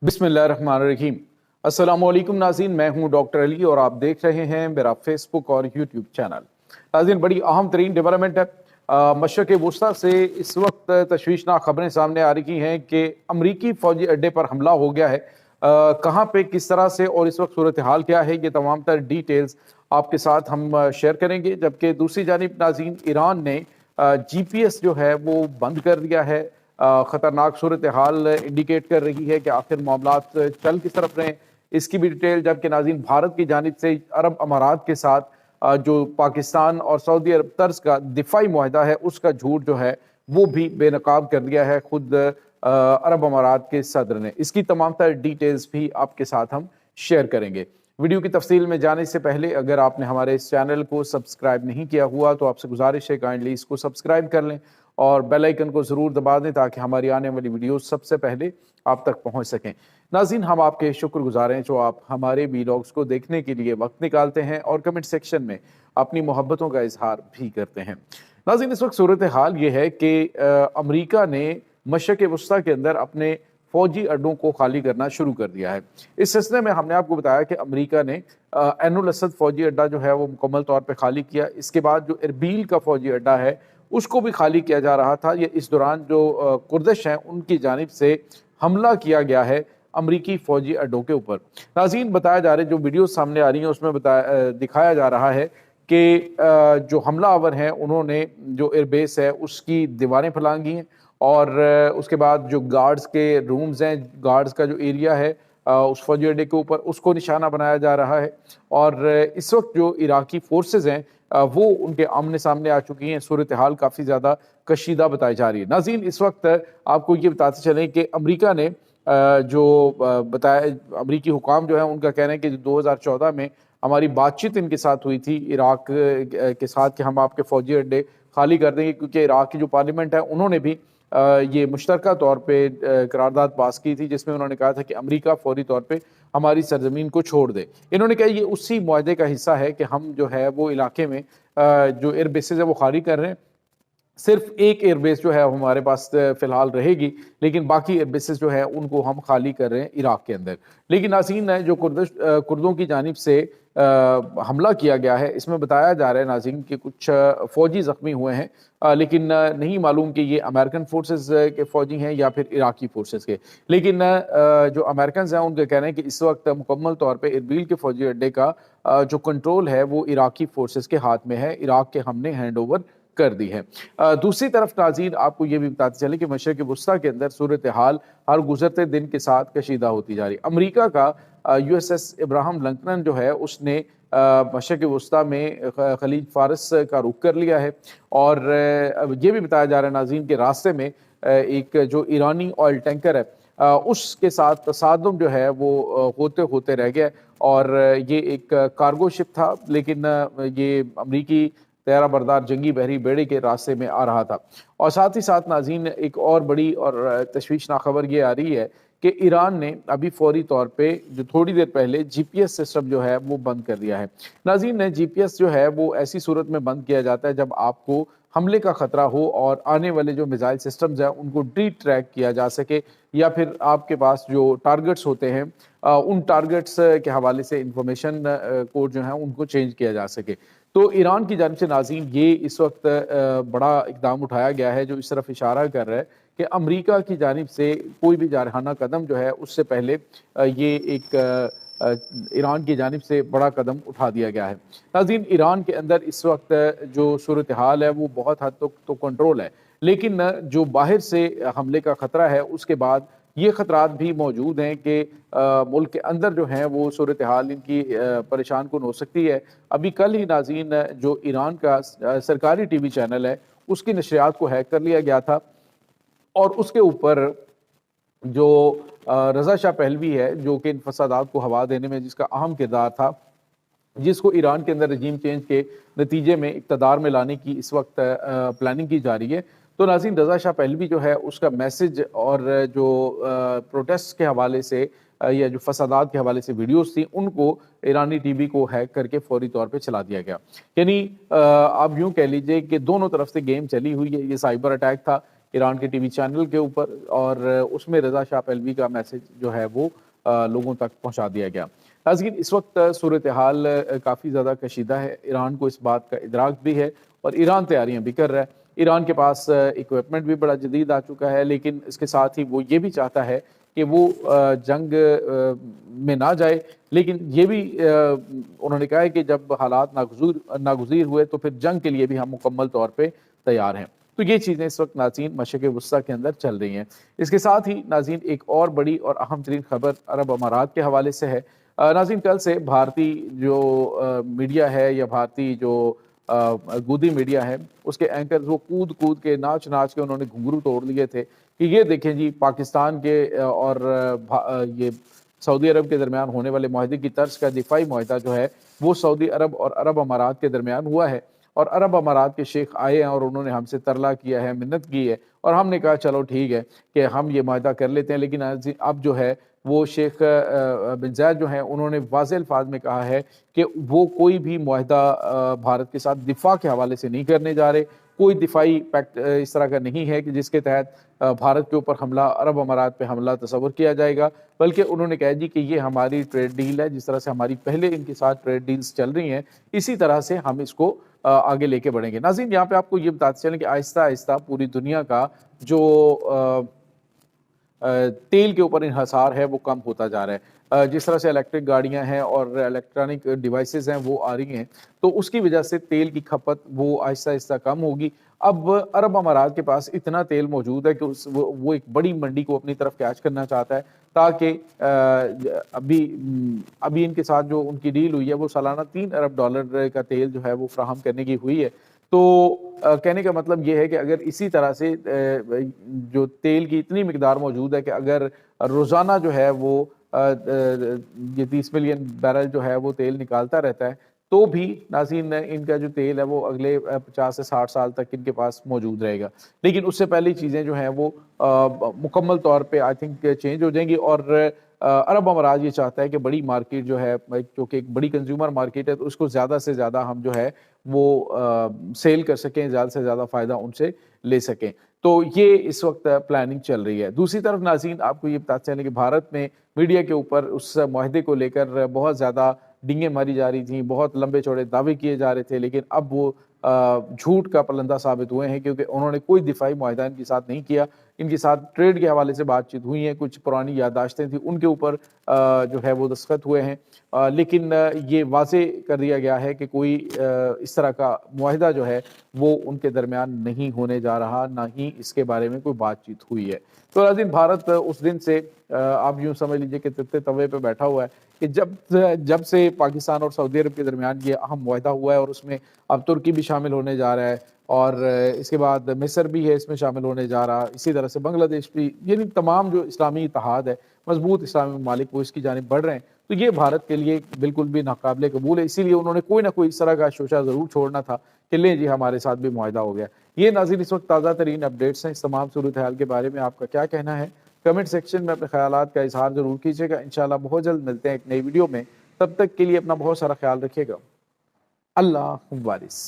बिस्मिल्लाहिर्रहमानिर्रहीम। अस्सलामुअलैकुम नाज़रीन, मैं हूं डॉक्टर अली और आप देख रहे हैं मेरा फेसबुक और यूट्यूब चैनल। नाज़रीन, बड़ी अहम तरीन डेवलपमेंट है। मशरक़ वुस्ता से इस वक्त तशवीशनाक खबरें सामने आ रही हैं कि अमरीकी फ़ौजी अड्डे पर हमला हो गया है। कहाँ पे, किस तरह से और इस वक्त सूरत हाल क्या है, ये तमाम तर डिटेल्स आपके साथ हम शेयर करेंगे। जबकि दूसरी जानिब नाज़रीन, ईरान ने GPS जो है वो बंद कर दिया है। ख़तरनाक सूरत हाल इंडिकेट कर रही है कि आखिर मामलात चल किस तरफ रहे, इसकी भी डिटेल। जबकि नाज़रीन, भारत की जानिब से अरब अमारात के साथ जो पाकिस्तान और सऊदी अरब तर्ज का दिफाई मुआहदा है, उसका झूठ जो है वो भी बेनकाब कर दिया है खुद अरब अमारात के सदर ने। इसकी तमाम तर डिटेल्स भी आपके साथ हम शेयर करेंगे। वीडियो की तफसील में जाने से पहले अगर आपने हमारे इस चैनल को सब्सक्राइब नहीं किया हुआ तो आपसे गुजारिश है काइंडली इसको सब्सक्राइब कर लें और बेल आइकन को ज़रूर दबा दें ताकि हमारी आने वाली वीडियो सबसे पहले आप तक पहुंच सकें। नाज़रीन, हम आपके शुक्रगुजार हैं जो आप हमारे वीडियोस को देखने के लिए वक्त निकालते हैं और कमेंट सेक्शन में अपनी मोहब्बतों का इजहार भी करते हैं। नाज़रीन, इस वक्त सूरत हाल ये है कि अमरीका ने मशरक़ वुस्ता के अंदर अपने फौजी अड्डों को खाली करना शुरू कर दिया है। इस सिलसिले में हमने आपको बताया कि अमेरिका ने ऐनुल असद फौजी अड्डा जो है वो मुकम्मल तौर पे खाली किया। इसके बाद जो एरबिल का फौजी अड्डा है उसको भी खाली किया जा रहा था। ये इस दौरान जो कुर्दिश हैं उनकी जानिब से हमला किया गया है अमरीकी फौजी अड्डों के ऊपर। नाज़रीन, बताया जा रहा है, जो वीडियो सामने आ रही है उसमें दिखाया जा रहा है कि जो हमलावर हैं उन्होंने जो एयरबेस है उसकी दीवारें फैलांगी हैं और उसके बाद जो गार्ड्स के रूम्स हैं, गार्ड्स का जो एरिया है उस फौजी अड्डे के ऊपर, उसको निशाना बनाया जा रहा है। और इस वक्त जो इराकी फोर्सेस हैं वो उनके आमने सामने आ चुकी हैं। सूरत हाल काफ़ी ज़्यादा कशीदा बताई जा रही है। नाज़रीन, इस वक्त आपको ये बताते चलें कि अमेरिका ने जो बताया, अमरीकी हुकाम जो है उनका कहना है कि 2014 में हमारी बातचीत इनके साथ हुई थी इराक के साथ कि हम आपके फौजी अड्डे खाली कर देंगे, क्योंकि इराक की जो पार्लियामेंट है उन्होंने भी ये मुश्तरका तौर पे करारदाद पास की थी जिसमें उन्होंने कहा था कि अमेरिका फौरी तौर पे हमारी सरजमीन को छोड़ दे। इन्होंने कहा ये उसी मुआहदे का हिस्सा है कि हम जो है वो इलाके में जो एयर बेसेस है वो खाली कर रहे हैं। सिर्फ एक एयरबेस जो है हमारे पास फिलहाल रहेगी, लेकिन बाकी एयरबेसेस जो है उनको हम खाली कर रहे हैं इराक के अंदर। लेकिन नाज़रीन, जो कुर्दों की जानिब से हमला किया गया है इसमें बताया जा रहा है नाज़रीन कि कुछ फौजी ज़ख्मी हुए हैं, लेकिन नहीं मालूम कि ये अमेरिकन फोर्सेस के फौजी हैं या फिर इराकी फोर्सेस के। लेकिन जो अमेरिकन हैं उनका कहना है कि इस वक्त मुकम्मल तौर पर एरबिल के फौजी अड्डे का जो कंट्रोल है वो इराकी फोर्सेस के हाथ में है। इराक के हमने हैंड ओवर कर दी है। दूसरी तरफ नाज़रीन, आपको ये भी बताते चले कि मशरक़ वुस्ता के अंदर सूरत हाल हर गुजरते दिन के साथ कशीदा होती जा रही। अमरीका का USS इब्राहिम लिंकन जो है उसने मशरक़ वुस्ता में खलीज फारस का रुख कर लिया है। और ये भी बताया जा रहा है नाज़रीन के रास्ते में एक जो ईरानी ऑयल टैंकर है उसके साथ तसादुम जो है वो होते होते रह गया। और ये एक कार्गो शिप था, लेकिन ये अमरीकी तैयारा बरदार जंगी बहरी बेड़े के रास्ते में आ रहा था। और साथ ही साथ नाज़रीन, एक और बड़ी और तशवीशनाक खबर ये आ रही है कि ईरान ने अभी फौरी तौर पे जो थोड़ी देर पहले GPS सिस्टम जो है वो बंद कर दिया है। नाज़रीन, GPS जो है वो ऐसी सूरत में बंद किया जाता है जब आपको हमले का ख़तरा हो और आने वाले जो मिसाइल सिस्टम्स हैं उनको डी ट्रैक किया जा सके, या फिर आपके पास जो टारगेट्स होते हैं उन टारगेट्स के हवाले से इंफॉर्मेशन कोड जो है उनको चेंज किया जा सके। तो ईरान की जानिब से नाज़रीन ये इस वक्त बड़ा इक़दाम उठाया गया है जो इस तरफ इशारा कर रहा है कि अमरीका की जानिब से कोई भी जारहाना कदम जो है उससे पहले ये एक ईरान की जानिब से बड़ा कदम उठा दिया गया है। नाज़रीन, ईरान के अंदर इस वक्त जो सूरत हाल है वो बहुत हद तक तो कंट्रोल है, लेकिन जो बाहर से हमले का ख़तरा है उसके बाद ये ख़तरात भी मौजूद हैं कि मुल्क के अंदर जो हैं वो सूरत हाल इनकी परेशान कुन हो सकती है। अभी कल ही नाज़रीन जो ईरान का सरकारी TV चैनल है उसकी नशरियात को हैक कर लिया गया था और उसके ऊपर जो रज़ा शाह पहलवी है जो कि इन फसादात को हवा देने में जिसका अहम किरदार था, जिसको ईरान के अंदर रजीम चेंज के नतीजे में इक़्तिदार में लाने की इस वक्त प्लानिंग की जा रही है। तो नाज़रीन, रज़ा शाह पहलवी जो है उसका मैसेज और जो प्रोटेस्ट के हवाले से या जो फसादात के हवाले से वीडियोस थी उनको ईरानी TV को हैक करके फौरी तौर पे चला दिया गया। यानी आप यूँ कह लीजिए कि दोनों तरफ से गेम चली हुई है। ये साइबर अटैक था ایران کے ٹی وی چینل کے اوپر، اور اس میں رضا شاہ پہلوی کا میسج جو ہے وہ لوگوں تک پہنچا دیا گیا۔ ناظرین، اس وقت صورتحال کافی زیادہ کشیدہ ہے، ایران کو اس بات کا ادراک بھی ہے اور ایران تیاریاں بھی کر رہا ہے۔ ایران کے پاس اکوپمنٹ بھی بڑا جدید آ چکا ہے، لیکن اس کے ساتھ ہی وہ یہ بھی چاہتا ہے کہ وہ جنگ میں نہ جائے، لیکن یہ بھی انہوں نے کہا ہے کہ جب حالات ناگزیر ہوئے تو پھر جنگ کے لیے بھی ہم مکمل طور پہ تیار ہیں۔ تو یہ چیزیں اس وقت ناظرین مشرق وسطیٰ کے اندر چل رہی ہیں۔ اس کے ساتھ ہی ناظرین ایک اور بڑی اور اہم ترین خبر عرب امارات کے حوالے سے ہے۔ ناظرین، کل سے بھارتی جو میڈیا ہے یا بھارتی جو گودی میڈیا ہے، اس کے اینکرز وہ کود کے ناچ کے انہوں نے گھنگرو توڑ لیے تھے کہ یہ دیکھیں جی، پاکستان کے اور یہ سعودی عرب کے درمیان ہونے والے معاہدے کی طرز کا دفاعی معاہدہ جو ہے وہ سعودی عرب اور عرب امارات کے درمیان ہوا ہے، اور عرب امارات کے شیخ آئے ہیں اور انہوں نے ہم سے ترلا کیا ہے، منت کی ہے، اور ہم نے کہا چلو ٹھیک ہے کہ ہم یہ معاہدہ کر لیتے ہیں۔ لیکن اب جو ہے وہ شیخ بن زاید جو ہیں انہوں نے واضح الفاظ میں کہا ہے کہ وہ کوئی بھی معاہدہ بھارت کے ساتھ دفاع کے حوالے سے نہیں کرنے جا رہے، کوئی دفاعی پیکٹ اس طرح کا نہیں ہے کہ جس کے تحت بھارت کے اوپر حملہ، عرب امارات پہ حملہ تصور کیا جائے گا، بلکہ انہوں نے کہا جی کہ یہ ہماری ٹریڈ ڈیل ہے، جس طرح سے ہماری پہلے ان کے ساتھ ٹریڈ ڈیلز چل رہی ہیں اسی طرح سے ہم اس کو آگے لے کے بڑھیں گے۔ ناظرین، یہاں پہ آپ کو یہ بتاتے چلیں کہ آہستہ آہستہ پوری دنیا کا جو تیل کے اوپر انحصار ہے وہ کم ہوتا جا رہا ہے۔ جس طرح سے الیکٹرک گاڑیاں ہیں اور الیکٹرانک ڈیوائسز ہیں وہ آ رہی ہیں، تو اس کی وجہ سے تیل کی کھپت وہ آہستہ آہستہ کم ہوگی۔ اب عرب امارات کے پاس اتنا تیل موجود ہے کہ وہ ایک بڑی منڈی کو اپنی طرف کیچ کرنا چاہتا ہے، تاکہ ابھی ان کے ساتھ جو ان کی ڈیل ہوئی ہے وہ سالانہ $3 ارب کا تیل جو ہے وہ فراہم کرنے کی ہوئی ہے۔ تو کہنے کا مطلب یہ ہے کہ اگر اسی طرح سے جو تیل کی اتنی مقدار موجود ہے کہ اگر روزانہ جو ہے وہ یہ 30 ملین بیرل جو ہے وہ تیل نکالتا رہتا ہے، تو بھی ناظرین ان کا جو تیل ہے وہ اگلے 50 سے 60 سال تک ان کے پاس موجود رہے گا۔ لیکن اس سے پہلی چیزیں جو ہیں وہ مکمل طور پہ آئی تھنک چینج ہو جائیں گی، اور عرب امارات یہ چاہتا ہے کہ بڑی مارکیٹ جو ہے، کیونکہ ایک بڑی کنزیومر مارکیٹ ہے، تو اس کو زیادہ سے زیادہ ہم جو ہے وہ سیل کر سکیں، زیادہ سے زیادہ فائدہ ان سے لے سکیں۔ تو یہ اس وقت پلاننگ چل رہی ہے۔ دوسری طرف ناظرین، آپ کو یہ بتاتے چلیں کہ بھارت میں میڈیا کے اوپر اس معاہدے کو لے کر بہت زیادہ ڈنگیں ماری جا رہی تھیں، بہت لمبے چوڑے دعوے کیے جا رہے تھے، لیکن اب وہ جھوٹ کا پلندہ ثابت ہوئے ہیں، کیونکہ انہوں نے کوئی دفاعی معاہدہ ان کے ساتھ نہیں کیا۔ ان کے ساتھ ٹریڈ کے حوالے سے بات چیت ہوئی ہیں، کچھ پرانی یادداشتیں تھیں ان کے اوپر جو ہے وہ دستخط ہوئے ہیں، لیکن یہ واضح کر دیا گیا ہے کہ کوئی اس طرح کا معاہدہ جو ہے وہ ان کے درمیان نہیں ہونے جا رہا، نہ ہی اس کے بارے میں کوئی بات چیت ہوئی ہے۔ تو ناظرین، بھارت اس دن سے آپ یوں سمجھ لیجئے کہ تتے توے پہ بیٹھا ہوا ہے کہ جب سے پاکستان اور سعودی عرب کے درمیان یہ اہم معاہدہ ہوا ہے، اور اس میں اب ترکی بھی شامل ہونے جا رہا ہے، اور اس کے بعد مصر بھی ہے اس میں شامل ہونے جا رہا، اسی طرح سے بنگلہ دیش بھی، یعنی تمام جو اسلامی اتحاد ہے، مضبوط اسلامی ممالک وہ اس کی جانب بڑھ رہے ہیں، تو یہ بھارت کے لیے بالکل بھی ناقابل قبول ہے۔ اسی لیے انہوں نے کوئی نہ کوئی اس طرح کا شوشہ ضرور چھوڑنا تھا کہ لیں جی ہمارے ساتھ بھی معاہدہ ہو گیا۔ یہ ناظرین اس وقت تازہ ترین اپڈیٹس ہیں۔ اس تمام صورتحال کے بارے میں آپ کا کیا کہنا ہے؟ کمنٹ سیکشن میں اپنے خیالات کا اظہار ضرور کیجیے گا۔ انشاءاللہ بہت جلد ملتے ہیں ایک نئی ویڈیو میں، تب تک کے لیے اپنا بہت سارا خیال رکھیے گا۔ اللہ حافظ۔